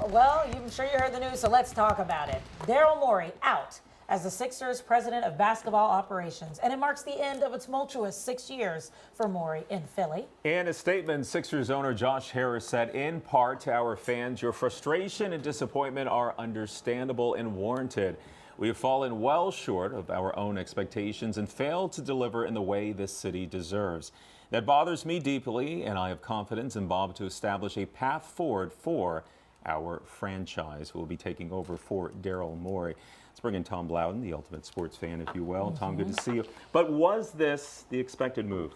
Well, I'm sure you heard the news, so let's talk about it. Daryl Morey out as the Sixers president of basketball operations, and it marks the end of a tumultuous 6 years for Morey in Philly. In a statement, Sixers owner Josh Harris said, in part to our fans, your frustration and disappointment are understandable and warranted. We have fallen well short of our own expectations and failed to deliver in the way this city deserves. That bothers me deeply, and I have confidence in Bob to establish a path forward for our franchise, who will be taking over for Daryl Morey. Let's bring in Tom Bloughton, the ultimate sports fan, if you will. Tom, good to see you. But was this the expected move?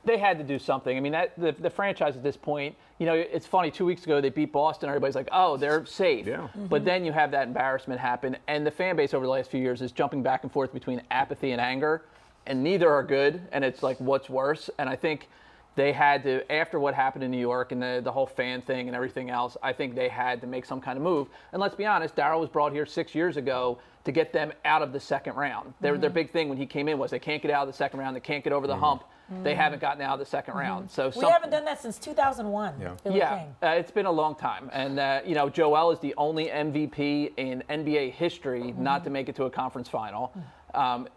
They had to do something. I mean, the franchise at this point, you know, it's funny. 2 weeks ago, they beat Boston. Everybody's like, oh, they're safe. Yeah. But then you have that embarrassment happen. And the fan base over the last few years is jumping back and forth between apathy and anger. And neither are good. And it's like, what's worse? And I think they had to, after what happened in New York and the whole fan thing and everything else, I think they had to make some kind of move. And let's be honest, Daryl was brought here 6 years ago to get them out of the second round. Their big thing when he came in was they can't get out of the second round. They can't get over the hump. They haven't gotten out of the second round. So we haven't done that since 2001. Yeah, it's been a long time. And, you know, Joel is the only MVP in NBA history not to make it to a conference final.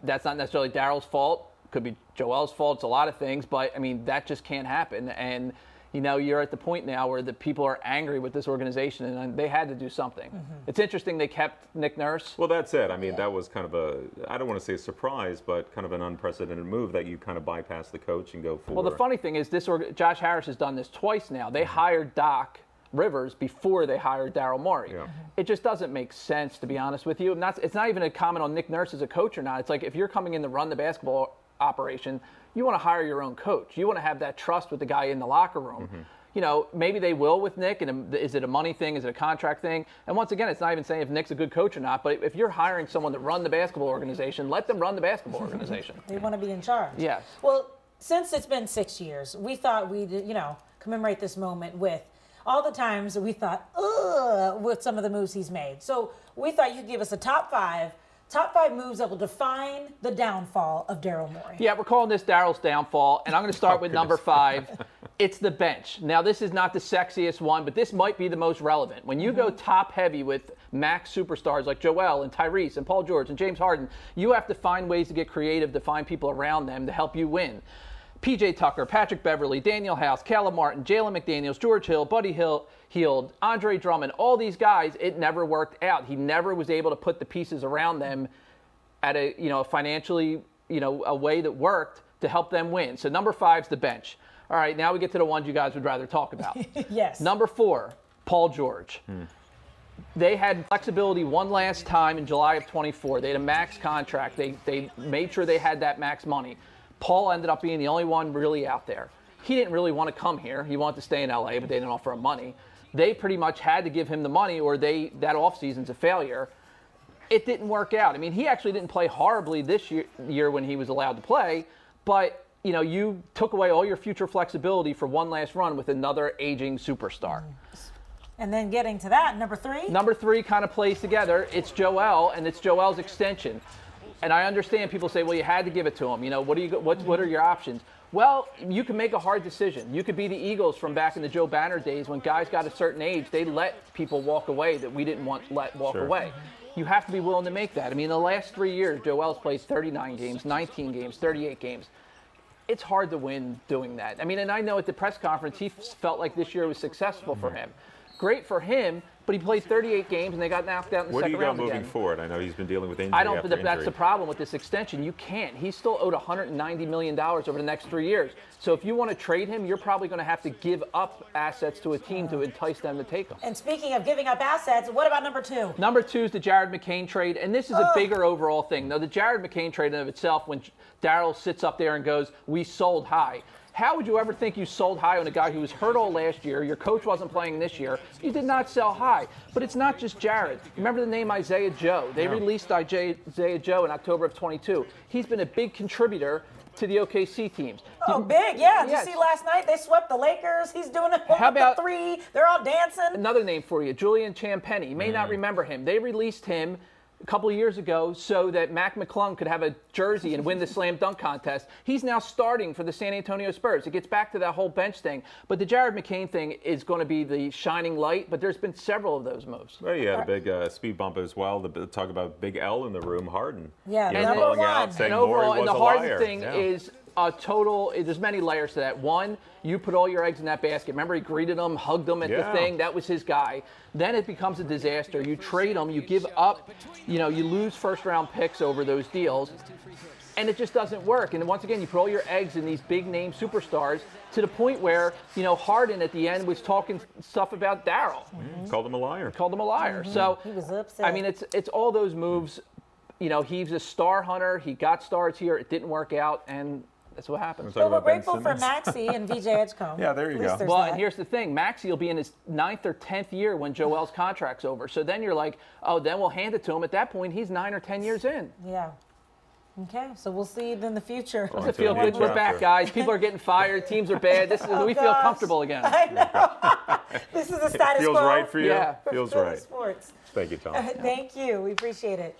That's not necessarily Daryl's fault. Could be Joel's fault. It's a lot of things. But, I mean, that just can't happen. And, you know, you're at the point now where the people are angry with this organization, and they had to do something. It's interesting they kept Nick Nurse. Well, that's it. I mean, that was kind of a, I don't want to say a surprise, but kind of an unprecedented move that you kind of bypass the coach and go for. Well, the funny thing is Josh Harris has done this twice now. They hired Doc Rivers before they hired Daryl Morey. It just doesn't make sense, to be honest with you. It's not even a comment on Nick Nurse as a coach or not. It's like if you're coming in to run the basketball operation, you want to hire your own coach. You want to have that trust with the guy in the locker room. You know, maybe they will with Nick, and is it a money thing? Is it a contract thing? And once again, it's not even saying if Nick's a good coach or not, but if you're hiring someone to run the basketball organization, let them run the basketball organization. They want to be in charge. Yes. Well, since it's been 6 years, we thought we'd, you know, commemorate this moment with all the times we thought, ugh, with some of the moves he's made. So we thought you'd give us a top five moves that will define the downfall of Daryl Morey. Yeah, we're calling this Daryl's downfall, and I'm going to start with number 5. It's the bench. Now, this is not the sexiest one, but this might be the most relevant. When you go top heavy with max superstars like Joel and Tyrese and Paul George and James Harden, you have to find ways to get creative to find people around them to help you win. P.J. Tucker, Patrick Beverley, Daniel House, Caleb Martin, Jalen McDaniels, George Hill, Buddy Hield, Andre Drummond, all these guys, it never worked out. He never was able to put the pieces around them at a, you know, financially, you know, a way that worked to help them win. So number 5 is the bench. All right, now we get to the ones you guys would rather talk about. Yes. Number 4, Paul George. They had flexibility one last time in July of 24. They had a max contract. They made sure they had that max money. Paul ended up being the only one really out there. He didn't really want to come here. He wanted to stay in LA, but they didn't offer him money. They pretty much had to give him the money, or that offseason's a failure. It didn't work out. I mean, he actually didn't play horribly this year when he was allowed to play, but you know, you took away all your future flexibility for one last run with another aging superstar. And then getting to that, number 3? Number 3 kind of plays together. It's Joel, and it's Joel's extension. And I understand people say, well, you had to give it to him. You know, what are your options? Well, you can make a hard decision. You could be the Eagles from back in the Joe Banner days when guys got a certain age. They let people walk away that we didn't let walk away. You have to be willing to make that. I mean, in the last 3 years, Joel's played 39 games, 19 games, 38 games. It's hard to win doing that. I mean, and I know at the press conference, he felt like this year was successful for him. Great for him, but he played 38 games and they got knocked out in the second round again. Where do you go moving forward? I know he's been dealing with injury after injury. That's the problem with this extension. You can't. He's still owed $190 million over the next 3 years. So if you want to trade him, you're probably going to have to give up assets to a team to entice them to take him. And speaking of giving up assets, what about number 2? Number 2 is the Jared McCain trade, and this is a bigger overall thing. Now, the Jared McCain trade in of itself, when Daryl sits up there and goes, we sold high. How would you ever think you sold high on a guy who was hurt all last year? Your coach wasn't playing this year. You did not sell high. But it's not just Jared. Remember the name Isaiah Joe? They released Isaiah Joe in October of 22. He's been a big contributor to the OKC teams. Oh, big, yeah. Did you see last night? They swept the Lakers. He's doing it with the 3. They're all dancing. Another name for you, Julian Champagnie. You may not remember him. They released him a couple of years ago so that Mac McClung could have a jersey and win the slam dunk contest. He's now starting for the San Antonio Spurs. It gets back to that whole bench thing. But the Jared McCain thing is going to be the shining light, but there's been several of those moves. Well, you had a big speed bump as well. Talk about big L in the room, Harden. Yeah, You know, number calling one. out, saying And overall, Morey and was the a Harden liar. thing Yeah. is a total. There's many layers to that. One, you put all your eggs in that basket. Remember, he greeted him, hugged him at Yeah. the thing. That was his guy. Then it becomes a disaster. You trade him, you give up. You lose first-round picks over those deals, and it just doesn't work. And once again, you put all your eggs in these big-name superstars to the point where Harden at the end was talking stuff about Daryl. Called him a liar. Called him a liar. So He was upset. I mean, it's all those moves. He's a star hunter. He got stars here. It didn't work out, and that's what happens. Talk Well, we're about Ben grateful for Simmons. Maxey and VJ Edgecombe. Yeah, there you At least go. there's Well, that. and here's the thing. Maxey will be in his 9th or 10th year when Joel's contract's over. So then you're like, oh, then we'll hand it to him. At that point, he's 9 or 10 years in. Yeah. Okay, so we'll see it in the future. Does it feel good? We're back, guys. People are getting fired. Teams are bad. We feel gosh. comfortable again. I know. This is the status Feels quo. right for you? Yeah. Feels for right. Sports. Thank you, Tom. Thank you. We appreciate it.